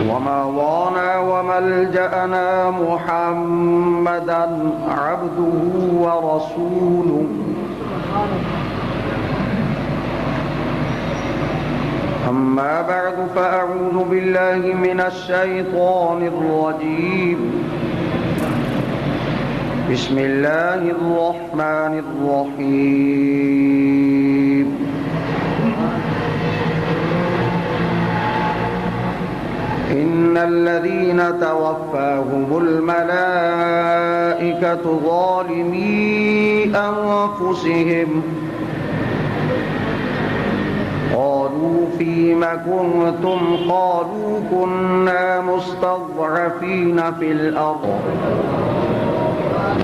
ومولانا وملجأنا محمدا عبده ورسوله أما بعد فأعوذ بالله من الشيطان الرجيم بسم الله الرحمن الرحيم إن الذين توفاهم الملائكة ظالمي أنفسهم قالوا فيم كنتم قالوا كنا مستضعفين في الأرض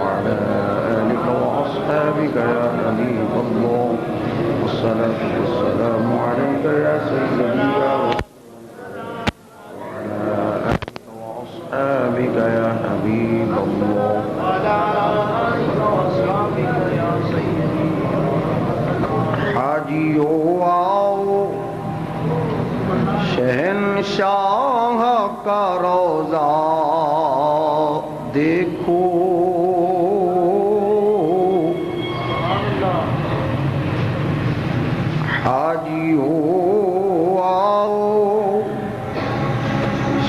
وعلى آلك وأصحابك يا حبيب الله والصلاة والسلام عليك يا سيدي يا وعلى آلك وأصحابك يا حبيب الله وعلى آلك وأصحابك يا سيدي حاجیو آؤ شہنشاہ کا روضہ دیکھو حاجیو آؤ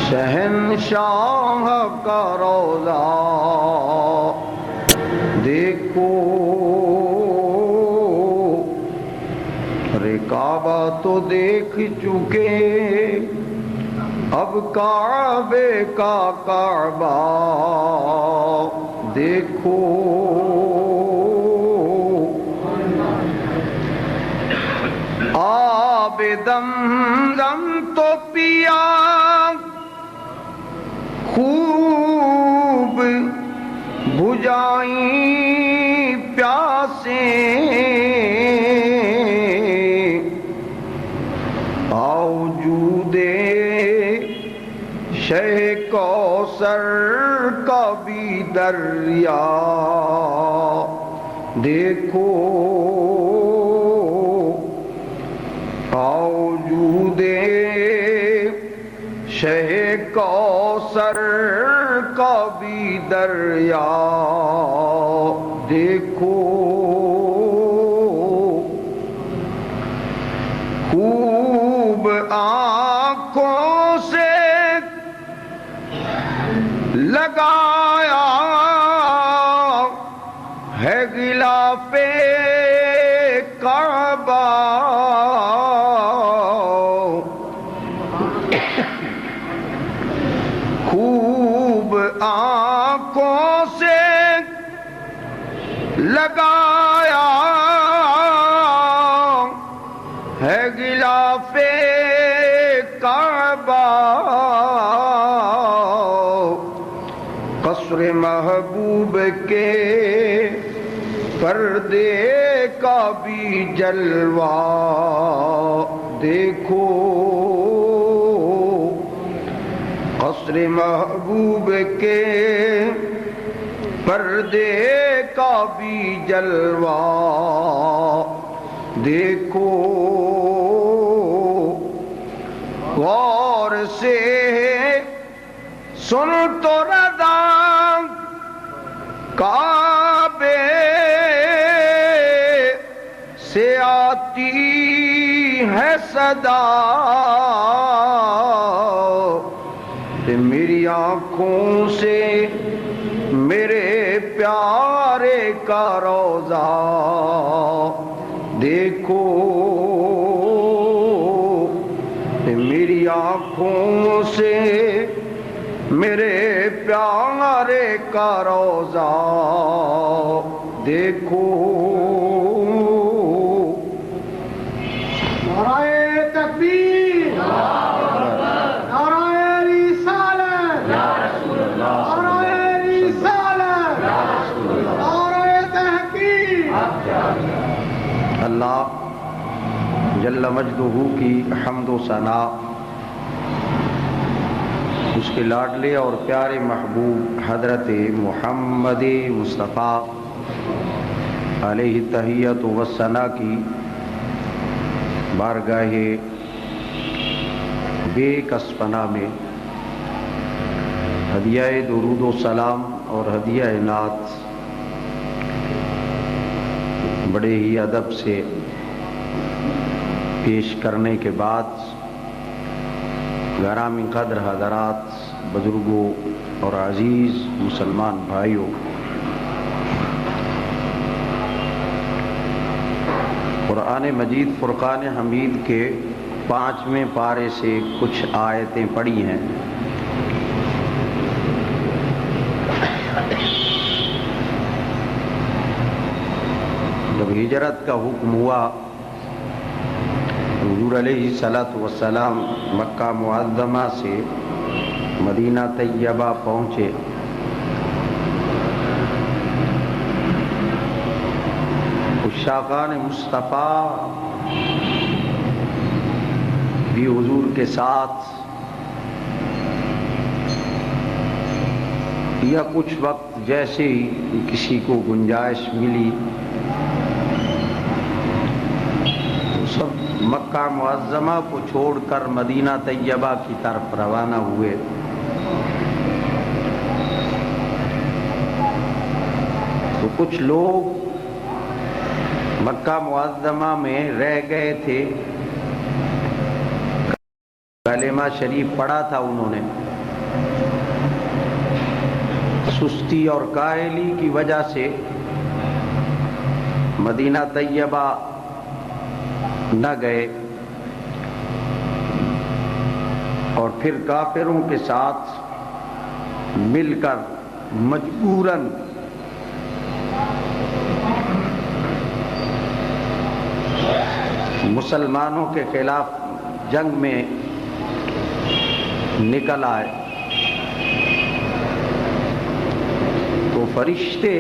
شہنشاہ کا روضہ دیکھو کعبہ تو دیکھ چکے اب کعبے کا کعبہ دیکھو آب زمزم تو پیا خوب بجھائیں پیاسیں شہ کوثر کا بھی دریا دیکھو آؤ شہ کوثر کا بھی دریا دیکھو خوب آنکھوں سے لگایا ہے غلاف کعبہ خوب آنکھوں سے لگایا ہے غلاف کعبہ قصر محبوب کے پردے کا بھی جلوہ دیکھو قصر محبوب کے پردے کا بھی جلوہ دیکھو غور سے سن تو رضا کعبے سے آتی ہے صدا میری آنکھوں سے میرے پیارے کا روضہ دیکھو میری آنکھوں سے میرے پیارے کا روضہ دیکھو نعرہ تکبیر نعرہ رسالت نعرہ رسالت نعرہ تحقیق اللہ جل مجدہ کی حمد و ثنا اس کے لاڈلے اور پیارے محبوب حضرت محمد مصطفیٰ علیہ تحیت و ثنا کی بارگاہ بے کس پناہ میں ہدیہ درود و سلام اور ہدیہ نعت بڑے ہی ادب سے پیش کرنے کے بعد گرامی قدر حضرات، بزرگوں اور عزیز مسلمان بھائیوں، قرآن مجید فرقان حمید کے 5ویں پارے سے کچھ آیتیں پڑھی ہیں۔ جب ہجرت کا حکم ہوا، حضور علیہ الصلوۃ والسلام مکہ معظمہ سے مدینہ طیبہ پہنچے، عشاقان مصطفیٰ بھی حضور کے ساتھ یا کچھ وقت جیسے ہی کسی کو گنجائش ملی سب مکہ معظمہ کو چھوڑ کر مدینہ طیبہ کی طرف روانہ ہوئے۔ تو کچھ لوگ مکہ معظمہ میں رہ گئے تھے، کلمہ شریف پڑھا تھا انہوں نے، سستی اور کاہلی کی وجہ سے مدینہ طیبہ نہ گئے، اور پھر کافروں کے ساتھ مل کر مجبوراً مسلمانوں کے خلاف جنگ میں نکل آئے۔ تو فرشتے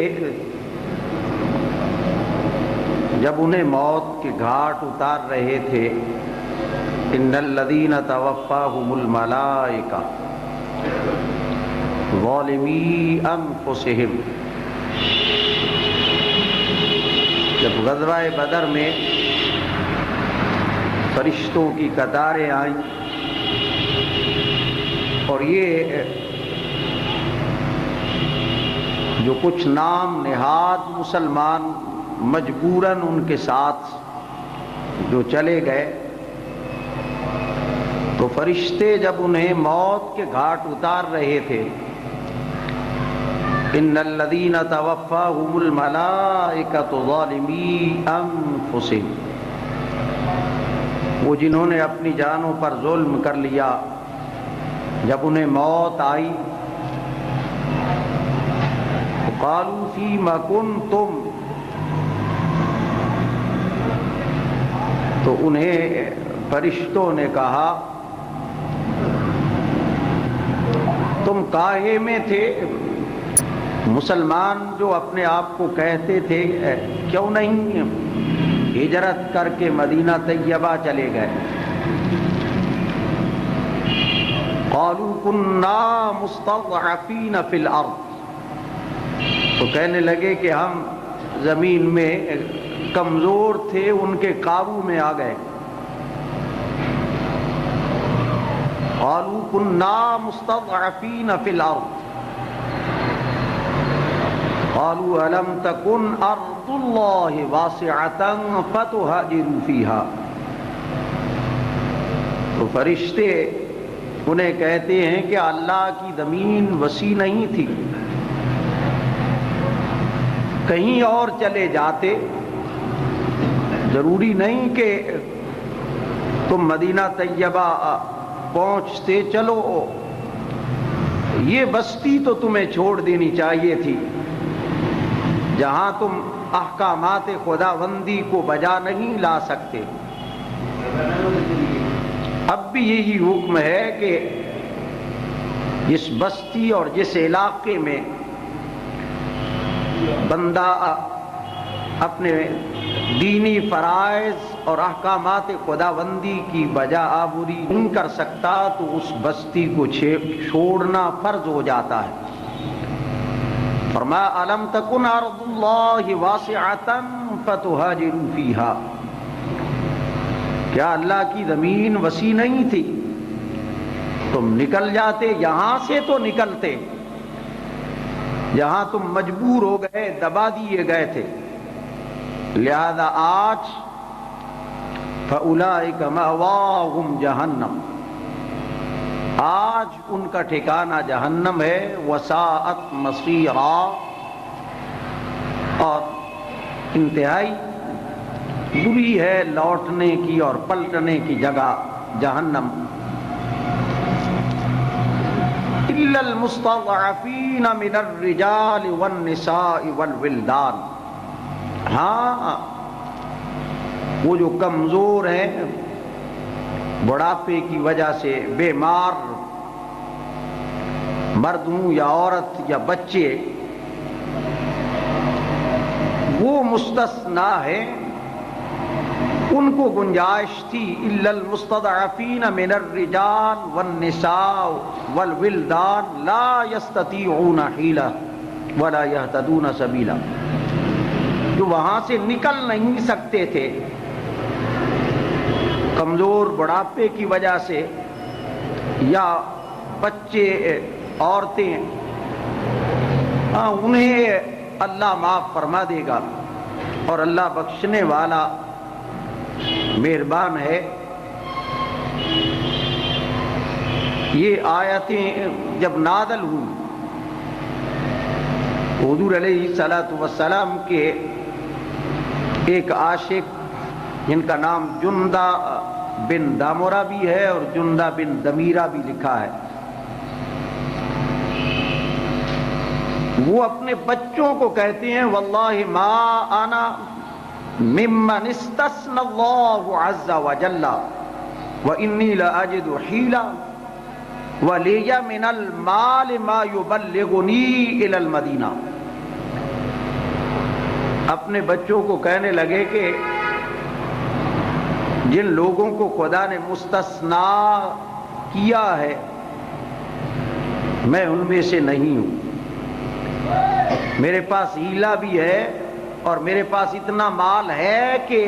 جب انہیں موت کے گھاٹ اتار رہے تھے، ان الذین توفاہم الملائکہ ظالمی انفسہم، جب غزوہ بدر میں فرشتوں کی قطاریں آئیں اور یہ جو کچھ نام نہاد مسلمان مجبوراً ان کے ساتھ جو چلے گئے، تو فرشتے جب انہیں موت کے گھاٹ اتار رہے تھے، ان الذین توفاہم الملائکۃ ظالمی انفسہم، وہ جنہوں نے اپنی جانوں پر ظلم کر لیا، جب انہیں موت آئی، قالوا فیم کنتم، تو انہیں فرشتوں نے کہا تم کاہے میں تھے؟ مسلمان جو اپنے آپ کو کہتے تھے کیوں نہیں ہجرت کر کے مدینہ طیبہ چلے گئے؟ قالوا كنا مستضعفین فی الارض، تو کہنے لگے کہ ہم زمین میں کمزور تھے، ان کے قابو میں آ گئے۔ قالوا كنا مستضعفین فی الارض قالوا الم تکن ارض اللہ واسعۃ فتہاجروا فیہا، تو فرشتے انہیں کہتے ہیں کہ اللہ کی زمین وسیع نہیں تھی، کہیں اور چلے جاتے، ضروری نہیں کہ تم مدینہ طیبہ پہنچتے، چلو یہ بستی تو تمہیں چھوڑ دینی چاہیے تھی جہاں تم احکامات خداوندی کو بجا نہیں لا سکتے۔ اب بھی یہی حکم ہے کہ جس بستی اور جس علاقے میں بندہ اپنے دینی فرائض اور احکامات خداوندی کی بجا آوری نہیں کر سکتا، تو اس بستی کو چھوڑنا فرض ہو جاتا ہے۔ فرمایا الم تکن ارض اللہ واسعۃ فتہاجروا فیہا، کیا اللہ کی زمین وسیع نہیں تھی تم نکل جاتے، یہاں سے تو نکلتے، یہاں تم مجبور ہو گئے، دبا دیے گئے تھے، لہذا آج فَأُولَئِكَ مَأْوَاهُمْ جَهَنَّمُ، آج ان کا ٹھکانہ جہنم ہے، وَسَاءَتْ مَصِيرًا، اور انتہائی بری ہے لوٹنے کی اور پلٹنے کی جگہ جہنم۔ إِلَّا الْمُسْتَضْعَفِينَ مِنَ الرِّجَالِ وَالنِّسَاءِ وَالْوِلْدَانِ، ہاں وہ جو کمزور ہیں بڑھاپے کی وجہ سے، بیمار مرد ہوں یا عورت یا بچے، وہ مستثنا ہے، ان کو گنجائش تھی۔ الا المستضعفین من الرجال والنساء والولدان لا يستطيعون حیلہ ولا يهتدون سبیلا، جو وہاں سے نکل نہیں سکتے تھے کمزور بڑھاپے کی وجہ سے، یا بچے عورتیں، انہیں اللہ معاف فرما دے گا، اور اللہ بخشنے والا مہربان ہے۔ یہ آیتیں جب نازل ہوئی، حضور علیہ الصلوۃ والسلام کے ایک عاشق جن کا نام جندہ بن دامورہ بھی ہے اور جندہ بن دمیرہ بھی لکھا ہے، وہ اپنے بچوں کو کہتے ہیں واللہ ما انا ممن استثنى اللہ عز وجل وانی لاجد حیلا ولی من المال ما یبلغنی الی المدینہ، اپنے بچوں کو کہنے لگے کہ جن لوگوں کو خدا نے مستثنا کیا ہے میں ان میں سے نہیں ہوں، میرے پاس ہیلا بھی ہے اور میرے پاس اتنا مال ہے کہ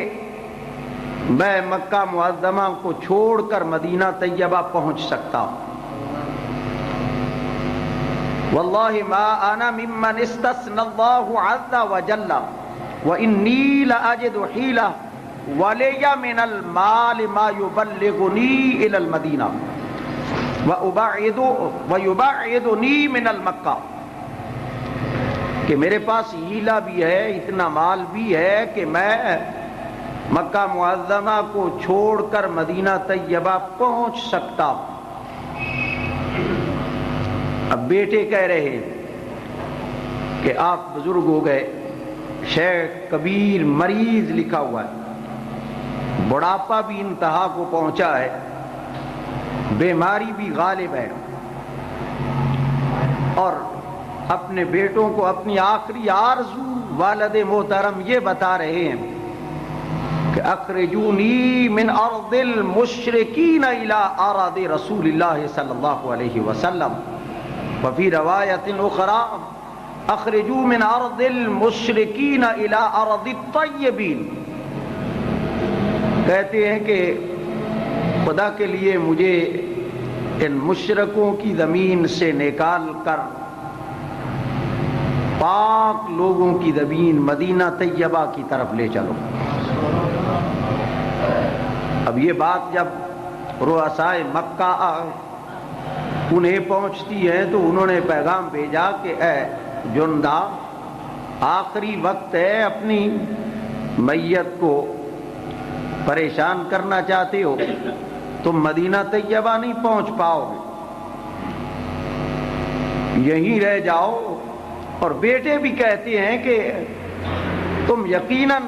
میں مکہ معظمہ کو چھوڑ کر مدینہ طیبہ پہنچ سکتا ہوں۔ واللہ ما انا ممن استثنى اللہ عز وجل وانی لاجد حیلہ ولی من المال ما یبلغنی الی المدینہ ویبعدنی من المکہ، کہ میرے پاس ہیلا بھی ہے، اتنا مال بھی ہے کہ میں مکہ معظمہ کو چھوڑ کر مدینہ طیبہ پہنچ سکتا ہوں۔ اب بیٹے کہہ رہے ہیں کہ آپ بزرگ ہو گئے، شیخ کبیر مریض لکھا ہوا ہے، بڑھاپا بھی انتہا کو پہنچا ہے، بیماری بھی غالب ہے، اور اپنے بیٹوں کو اپنی آخری آرزو والد محترم یہ بتا رہے ہیں کہ اخرجونی من ارض المشرکین الی ارض رسول اللہ صلی اللہ علیہ وسلم، وفی روایت اخری اخرجوا من ارض المشرکین الی ارض الطیبین، کہتے ہیں کہ خدا کے لیے مجھے ان مشرکوں کی زمین سے نکال کر پاک لوگوں کی زمین مدینہ طیبہ کی طرف لے چلو۔ اب یہ بات جب رؤسائے مکہ انہیں پہنچتی ہے تو انہوں نے پیغام بھیجا کہ اے جندہ، آخری وقت ہے، اپنی میت کو پریشان کرنا چاہتے ہو، تم مدینہ طیبہ نہیں پہنچ پاؤ گے، یہیں رہ جاؤ۔ اور بیٹے بھی کہتے ہیں کہ تم یقیناً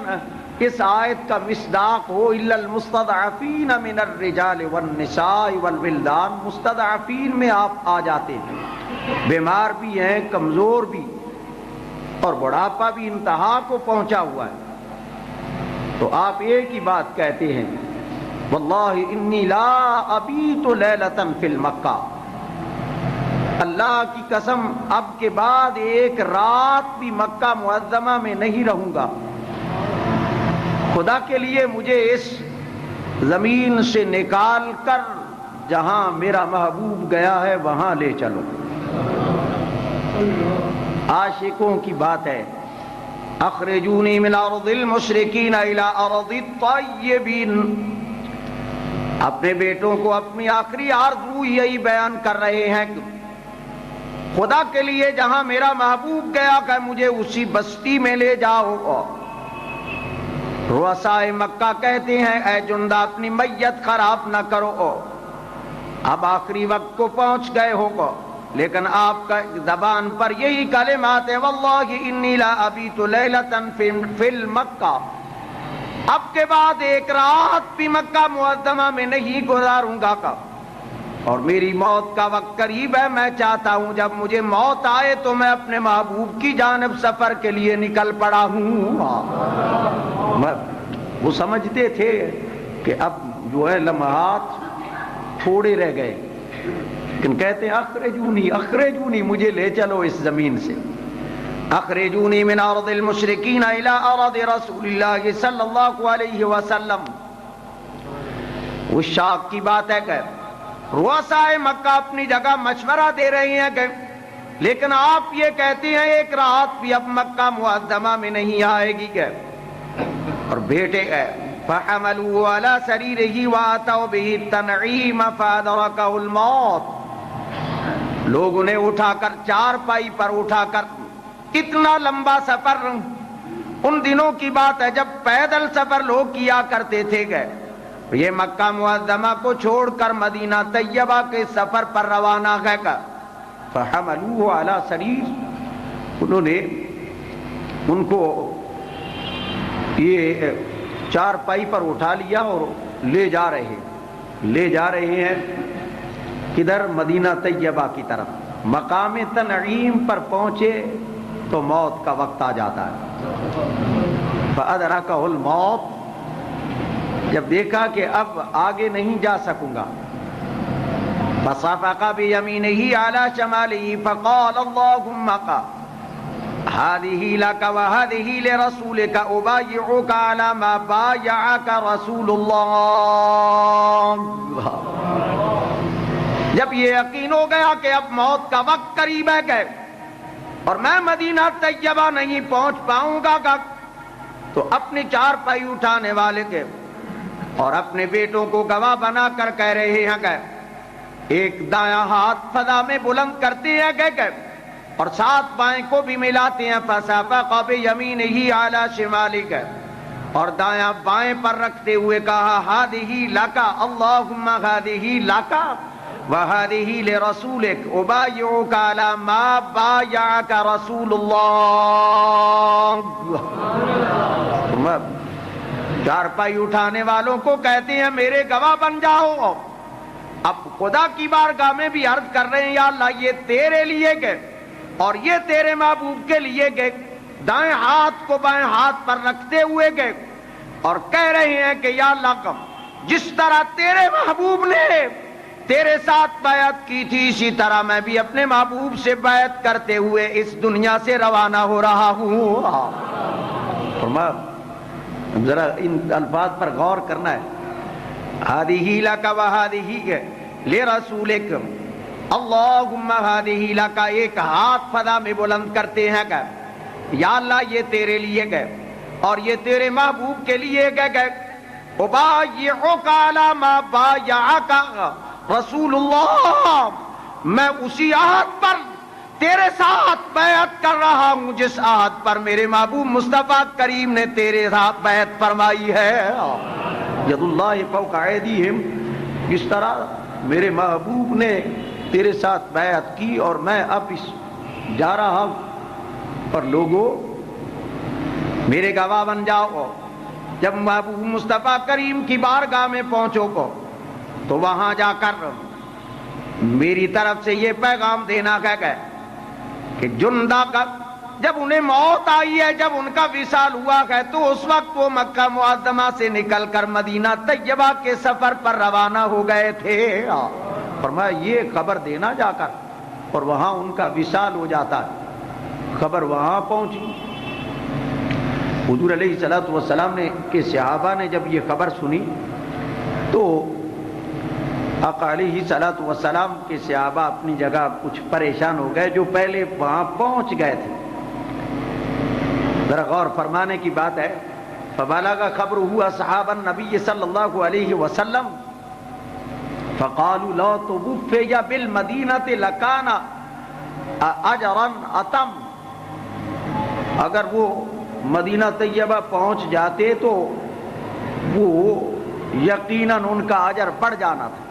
اس آیت کا مصداق ہو، الا المستضعفین من الرجال والنساء والولدان، مستضعفین میں آپ آ جاتے ہیں، بیمار بھی ہیں، کمزور بھی، اور بڑھاپا بھی انتہا کو پہنچا ہوا ہے، تو آپ ایک ہی بات کہتے ہیں واللہ انی لا ابیت لیلۃ فی المکہ، اللہ کی قسم اب کے بعد ایک رات بھی مکہ معظمہ میں نہیں رہوں گا، خدا کے لیے مجھے اس زمین سے نکال کر جہاں میرا محبوب گیا ہے وہاں لے چلو۔ عاشقوں کی بات ہے، اخرجونی من ارض المشرکین الی ارض الطیبین۔ اپنے بیٹوں کو اپنی آخری آرزو یہی بیان کر رہے ہیں کہ خدا کے لیے جہاں میرا محبوب گیا کہ مجھے اسی بستی میں لے جاؤ۔ رؤسائے مکہ کہتے ہیں اے جندہ اپنی میت خراب نہ کرو، اب آخری وقت کو پہنچ گئے ہو، لیکن آپ کا زبان پر یہی کلمات ہے واللہ انی لا ابیت لیلۃ فی مکہ، اب کے بعد ایک رات بھی مکہ معظمہ میں نہیں گزاروں گا کا، اور میری موت کا وقت قریب ہے، میں چاہتا ہوں جب مجھے موت آئے تو میں اپنے محبوب کی جانب سفر کے لیے نکل پڑا ہوں۔ وہ سمجھتے تھے کہ اب جو ہے لمحات تھوڑے رہ گئے، لیکن کہتے ہیں اخرجونی اخرجونی، مجھے لے چلو اس زمین سے۔ اخرجونی من ارض المشرکین الی ارض رسول اللہ صلی اللہ علیہ وسلم۔ اس شاک کی بات ہے کہ رؤسائے مکہ اپنی جگہ مشورہ دے رہے ہیں کہ لیکن آپ یہ کہتے ہیں ایک رات بھی اب مکہ معظمہ میں نہیں آئے گی کہ، اور بیٹے گئے فحملوا على سريره واتوا به التنعيم فادركه الموت۔ لوگ انہیں اٹھا کر چارپائی پر اٹھا کر، اتنا لمبا سفر ان دنوں کی بات ہے جب پیدل سفر لوگ کیا کرتے تھے گئے، یہ مکہ معظمہ کو چھوڑ کر مدینہ طیبہ کے سفر پر روانہ گئے کر فحملوا على سرير، انہوں نے ان کو یہ چارپائی پر اٹھا لیا اور لے جا رہے ہیں کدھر؟ مدینہ طیبہ کی طرف۔ مقام تنعیم پر پہنچے تو موت کا وقت آ جاتا ہے، فأدرکہ الموت، جب دیکھا کہ اب آگے نہیں جا سکوں گا، فصفق بیمینہ علی شمالہ فقال اللہم هذه لك وهذه لرسولك أبايعك على ما بايعك رسول الله۔ جب یہ یقین ہو گیا کہ اب موت کا وقت قریب ہے کہ اور میں مدینہ طیبہ نہیں پہنچ پاؤں گا تو اپنی چارپائی اٹھانے والے کے اور اپنے بیٹوں کو گواہ بنا کر کہہ رہے ہیں کہ ایک دایاں ہاتھ فضا میں بلند کرتے ہیں کہ اور ساتھ بائیں کو بھی ملاتے ہیں، فصفق بیمینہ علی شمالک، اور دایاں بائیں پر رکھتے ہوئے کہا ہذہ لک اللہم ہذہ لک وہذہ لرسولک ابایعک علی ما بایعک رسول اللہ۔ چارپائی اٹھانے والوں کو کہتے ہیں میرے گواہ بن جاؤ۔ اب خدا کی بارگاہ میں بھی عرض کر رہے ہیں یا اللہ یہ تیرے لیے گئے اور یہ تیرے محبوب کے لیے گئے، دائیں ہاتھ کو بائیں ہاتھ پر رکھتے ہوئے گئے اور کہہ رہے ہیں کہ یا اللہ جس طرح تیرے محبوب نے تیرے ساتھ بیعت کی تھی اسی طرح میں بھی اپنے محبوب سے بیعت کرتے ہوئے اس دنیا سے روانہ ہو رہا ہوں۔ ذرا ان الفاظ پر غور کرنا ہے، ہذہ لک وہذہ لرسولک اللہم ہذہ لک، ایک ہاتھ فضا میں بلند کرتے ہیں کہ یا اللہ یہ تیرے لیے گئے اور یہ تیرے محبوب کے لیے گئے، ابایعک علی ما بایعک رسول اللہ، میں اسی عہد پر تیرے ساتھ بیعت کر رہا ہوں جس عہد پر میرے محبوب مصطفیٰ کریم نے تیرے ساتھ بیعت فرمائی ہے۔ ید اللہ فوق ایدیہم، اس طرح میرے محبوب نے تیرے ساتھ بیعت کی اور میں اب جا رہا ہوں، اور لوگوں میرے گواہ بن جاؤ۔ جب محبوب مصطفیٰ کریم کی بارگاہ میں پہنچو کو تو وہاں جا کر میری طرف سے یہ پیغام دینا گئے کہ جندہ کا جب انہیں موت آئی ہے، جب ان کا وصال ہوا ہے تو اس وقت وہ مکہ معظمہ سے نکل کر مدینہ طیبہ کے سفر پر روانہ ہو گئے تھے۔ فرمایا یہ خبر دینا جا کر، اور وہاں ان کا وصال ہو جاتا ہے۔ خبر وہاں پہنچی، حضور علیہ الصلوۃ والسلام نے کے صحابہ نے جب یہ خبر سنی تو آقا علیہ صلوۃ والسلام کے صحابہ اپنی جگہ کچھ پریشان ہو گئے جو پہلے وہاں پہنچ گئے تھے. ذرا غور فرمانے کی بات ہے. فبلغ خبره اصحاب النبی صلی اللہ علیہ وسلم فقالوا لو توفي بالمدینہ لکان اجرا اتم. اگر وہ مدینہ طیبہ پہنچ جاتے تو وہ یقیناً ان کا اجر بڑھ جانا تھا.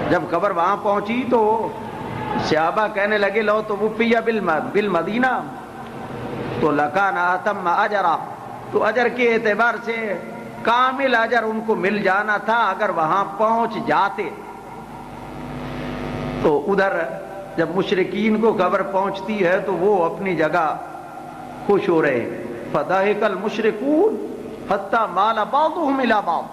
جب خبر وہاں پہنچی تو صحابہ کہنے لگے لو توفی بالمدینہ تو لکان اتم اجرا، تو اجر کے اعتبار سے کامل اجر ان کو مل جانا تھا اگر وہاں پہنچ جاتے. تو ادھر جب مشرکین کو خبر پہنچتی ہے تو وہ اپنی جگہ خوش ہو رہے ہیں. فضحك المشركون حتى مال بعضهم الى بعض.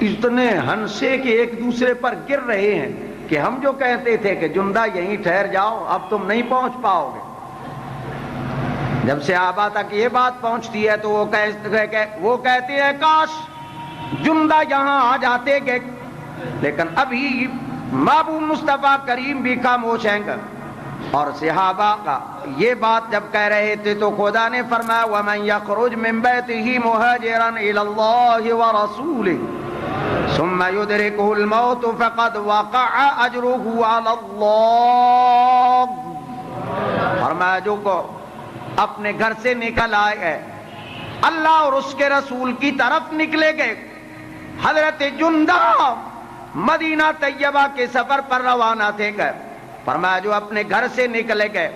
اتنے ہنسے کہ ایک دوسرے پر گر رہے ہیں کہ ہم جو کہتے تھے کہ جندہ یہیں ٹھہر جاؤ اب تم نہیں پہنچ پاؤ گے. جب صحابہ تک یہ بات پہنچتی ہے تو وہ کہتے ہیں کاش جندہ یہاں آ جاتے کہ، لیکن ابھی محبوب مصطفیٰ کریم بھی خاموش ہیں. اور صحابہ کا یہ بات جب کہہ رہے تھے تو خدا نے فرمایا وَمَن يَخْرُجْ مِن بَيْتِهِ مُهَاجِرًا إِلَى اللَّهِ وَرَسُولِهِ ثُمَّ يُدْرِكُهُ الْمَوْتُ فَقَدْ وَقَعَ أَجْرُهُ عَلَى اللَّهِ. فرمایا جو کو اپنے گھر سے نکل آئے گئے اللہ اور اس کے رسول کی طرف نکلے گئے. حضرت جندہ مدینہ طیبہ کے سفر پر روانہ تھے گئے. فرمایا جو اپنے گھر سے نکلے گئے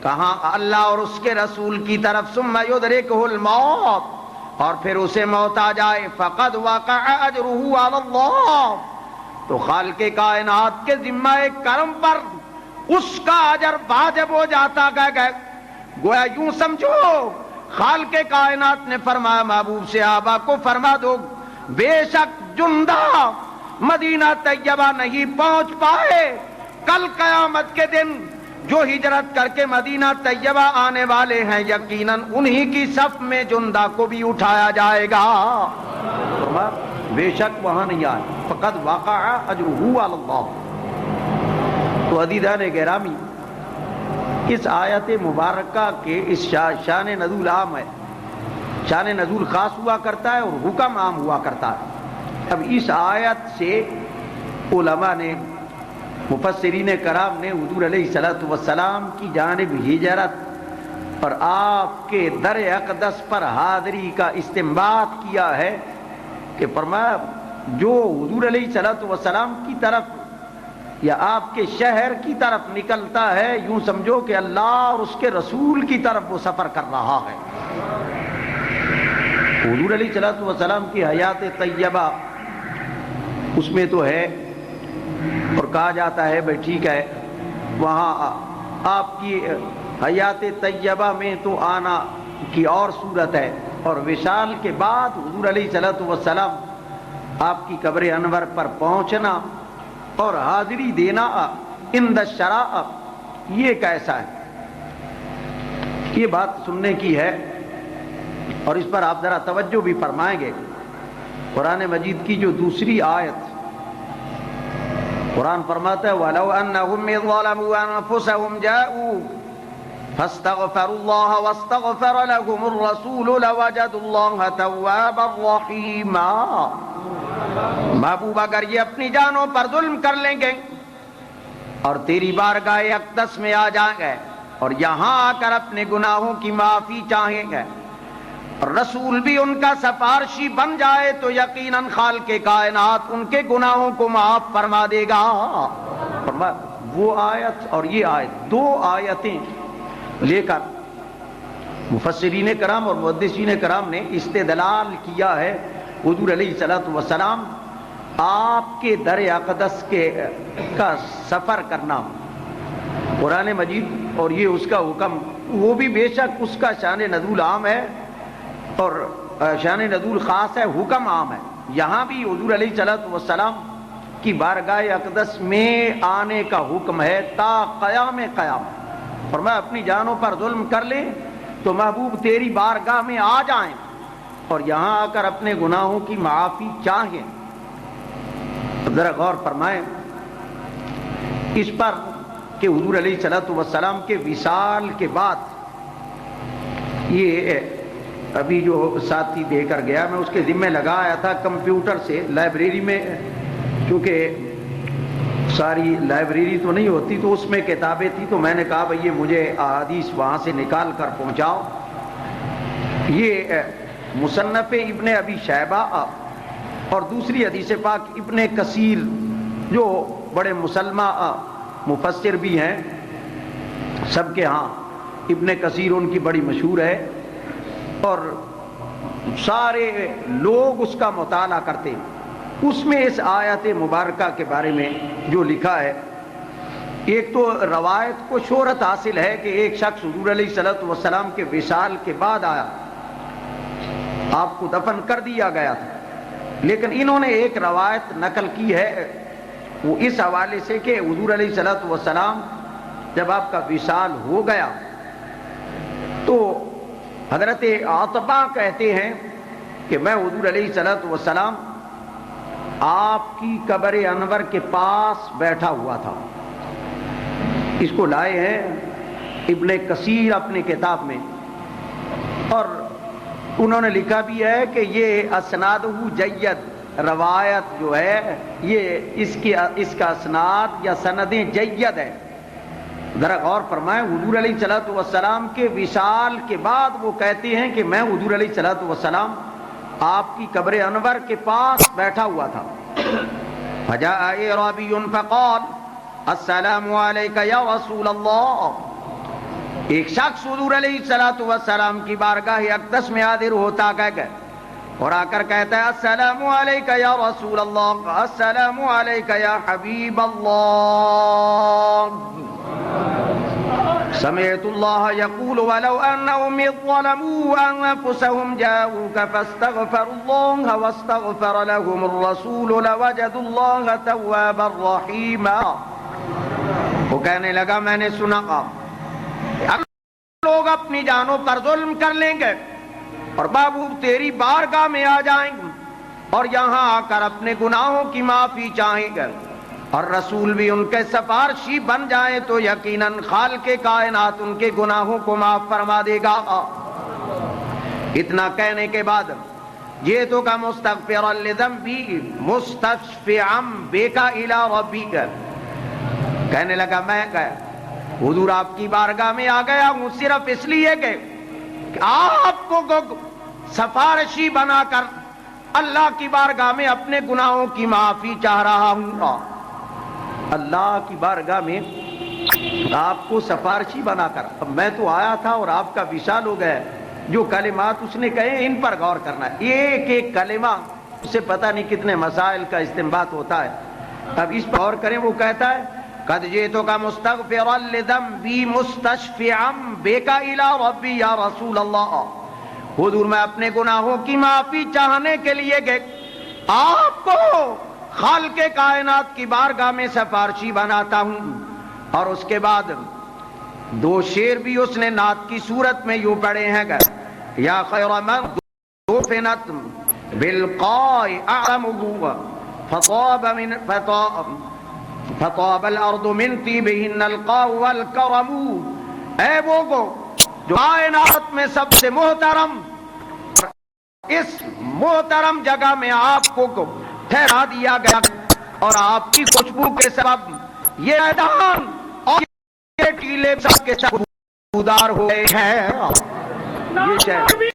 کہاں اللہ اور اس کے رسول کی طرف ثم یدرکہ الموت، اور پھر اسے موت آ جائے فقد وقع اجرہ علی اللہ، تو خالق کائنات کے ذمہ کرم پر اس کا اجر واجب ہو جاتا گئے. گویا یوں سمجھو خالق کائنات نے فرمایا محبوب صحابہ کو فرما دو بے شک جندہ مدینہ طیبہ نہیں پہنچ پائے، کل قیامت کے دن جو ہجرت کر کے مدینہ طیبہ آنے والے ہیں یقیناً انہی کی صف میں جندہ کو بھی اٹھایا جائے گا. بے شک وہاں نہیں آئے فقد وقع اجرہ علی اللہ. تو عزیزان گرامی اس آیت مبارکہ کے اس شان نزول عام ہے، شان نزول خاص ہوا کرتا ہے اور حکم عام ہوا کرتا ہے. اب اس آیت سے علماء نے مفسرین کرام نے حضور علیہ الصلوۃ والسلام کی جانب ہجرت اور آپ کے در اقدس پر حاضری کا استنباط کیا ہے کہ فرمایا جو حضور علیہ الصلوۃ والسلام کی طرف یا آپ کے شہر کی طرف نکلتا ہے یوں سمجھو کہ اللہ اور اس کے رسول کی طرف وہ سفر کر رہا ہے. حضور علیہ الصلوۃ والسلام کی حیات طیبہ اس میں تو ہے اور کہا جاتا ہے بھائی ٹھیک ہے وہاں آپ کی حیات طیبہ میں تو آنا کی اور صورت ہے، اور وصال کے بعد حضور علیہ الصلوۃ والسلام آپ کی قبر انور پر پہنچنا اور حاضری دینا عند الشراء یہ کیسا ہے؟ یہ بات سننے کی ہے اور اس پر آپ ذرا توجہ بھی فرمائیں گے. قرآن مجید کی جو دوسری آیت قرآن فرماتا ہے وَلَوْ أَنَّهُمْ إِذْ ظَلَمُوا أَنفُسَهُمْ جَاءُوا فَاسْتَغْفَرُوا اللَّهَ وَاسْتَغْفَرَ لَهُمُ الرَّسُولُ لَوَجَدُوا اللَّهَ تَوَّابًا رَحِيمًا. محبوب اگر یہ اپنی جانوں پر ظلم کر لیں گے اور تیری بارگاہ اقدس میں آ جائیں گے اور یہاں آ کر اپنے گناہوں کی معافی چاہیں گے اور رسول بھی ان کا سفارشی بن جائے تو یقیناً خالق کائنات ان کے گناہوں کو معاف فرما دے گا. وہ آیت اور یہ آیت دو آیتیں لے کر مفسرین کرام اور محدثین کرام نے استدلال کیا ہے حضور علیہ الصلوۃ والسلام آپ کے در اقدس کا سفر کرنا قرآن مجید اور یہ اس کا حکم وہ بھی بے شک اس کا شان نزول عام ہے اور شان نزول خاص ہے، حکم عام ہے. یہاں بھی حضور علیہ الصلوۃ والسلام کی بارگاہ اقدس میں آنے کا حکم ہے تا قیام قیامت. فرمایا اپنی جانوں پر ظلم کر لیں تو محبوب تیری بارگاہ میں آ جائیں اور یہاں آ کر اپنے گناہوں کی معافی چاہیں. ذرا غور فرمائیں اس پر کہ حضور علیہ الصلوۃ والسلام کے وصال کے بعد، یہ ابھی جو ساتھی دے کر گیا میں اس کے ذمہ لگایا تھا کمپیوٹر سے لائبریری میں، کیونکہ ساری لائبریری تو نہیں ہوتی تو اس میں کتابیں تھی، تو میں نے کہا بھئی یہ مجھے احادیث وہاں سے نکال کر پہنچاؤ۔ یہ مصنف ابن ابی شیبہ اور دوسری حدیث پاک ابن کثیر جو بڑے مسلمہ مفسر بھی ہیں، سب کے ہاں ابن کثیر ان کی بڑی مشہور ہے اور سارے لوگ اس کا مطالعہ کرتے ہیں۔ اس میں اس آیت مبارکہ کے بارے میں جو لکھا ہے، ایک تو روایت کو شہرت حاصل ہے کہ ایک شخص حضور علیہ الصلوۃ والسلام کے وصال کے بعد آیا، آپ کو دفن کر دیا گیا تھا، لیکن انہوں نے ایک روایت نقل کی ہے وہ اس حوالے سے کہ حضور علیہ الصلوۃ والسلام جب آپ کا وصال ہو گیا تو حضرت عتبہ کہتے ہیں کہ میں حضور علیہ الصلوۃ والسلام آپ کی قبر انور کے پاس بیٹھا ہوا تھا۔ اس کو لائے ہیں ابن کثیر اپنی کتاب میں، اور انہوں نے لکھا بھی ہے کہ یہ اسنادہ جید، روایت جو ہے یہ اس کا اسناد یا سندیں جید ہے۔ ذرا غور فرمائیں، حضور علیہ الصلوۃ والسلام کے وصال کے بعد وہ کہتے ہیں کہ میں حضور علیہ الصلوۃ والسلام آپ کی قبر انور کے پاس بیٹھا ہوا تھا۔ فجاء اعرابی فقال السلام علیک یا رسول اللہ، ایک شخص حضور علیہ الصلوۃ والسلام کی بارگاہ اقدس میں حاضر ہوتا کہ اور آ کر کہتا ہے السلام علیک یا رسول اللہ، السلام علیک یا حبیب اللہ، سمعت اللہ یقول ولو انہم ظلموا انفسهم جاؤوک فاستغفروا اللہ واستغفر لهم الرسول لوجدوا اللہ توابا رحیما۔ وہ کہنے لگا میں نے سنا لوگ اپنی جانوں پر ظلم کر لیں گے اور بابو تیری بارگاہ میں آ جائیں گے اور یہاں آ کر اپنے گناہوں کی معافی چاہیں گے اور رسول بھی ان کے سفارشی بن جائیں تو یقیناً خالق کائنات ان کے گناہوں کو معاف فرما دے گا۔ اتنا کہنے کے بعد یہ تو کا مستغفرا لذنبی مستشفعا بک الی ربک، کہنے لگا میں حضور آپ کی بارگاہ میں آ گیا ہوں صرف اس لیے کہ آپ کو سفارشی بنا کر اللہ کی بارگاہ میں اپنے گناہوں کی معافی چاہ رہا ہوں۔ اللہ کی بارگاہ میں آپ کو سفارشی بنا کر، اب میں تو آیا تھا اور آپ کا وصال ہو گیا، جو کلمات اس نے کہے ان پر غور کرنا ہے، ایک ایک کلمہ اس سے پتہ نہیں کتنے مسائل کا استنباط ہوتا ہے۔ اب اس پر غور کریں، وہ کہتا ہے قد جئتک مستغفرا لذنبی مستشفعا بک الی ربی یا رسول اللہ، حضور میں اپنے گناہوں کی معافی چاہنے کے لیے کہ آپ کو خالق کائنات کی بارگاہ میں سفارشی بناتا ہوں۔ اور اس کے بعد دو شعر بھی اس نے نعت کی صورت میں یوں پڑھے ہیں کہ یا خیر من دفنت بالقاء اعلمه فطاب الارض من طیبہن القاء والکرم، اے وہ جو کائنات میں سب سے محترم، اس محترم جگہ میں آپ کو ٹھہرا دیا گیا اور آپ کی خوشبو کے سبب یہ میدان اور یہ ٹیلے سب کے ساتھ خوشبودار ہو گئے ہیں۔ یہ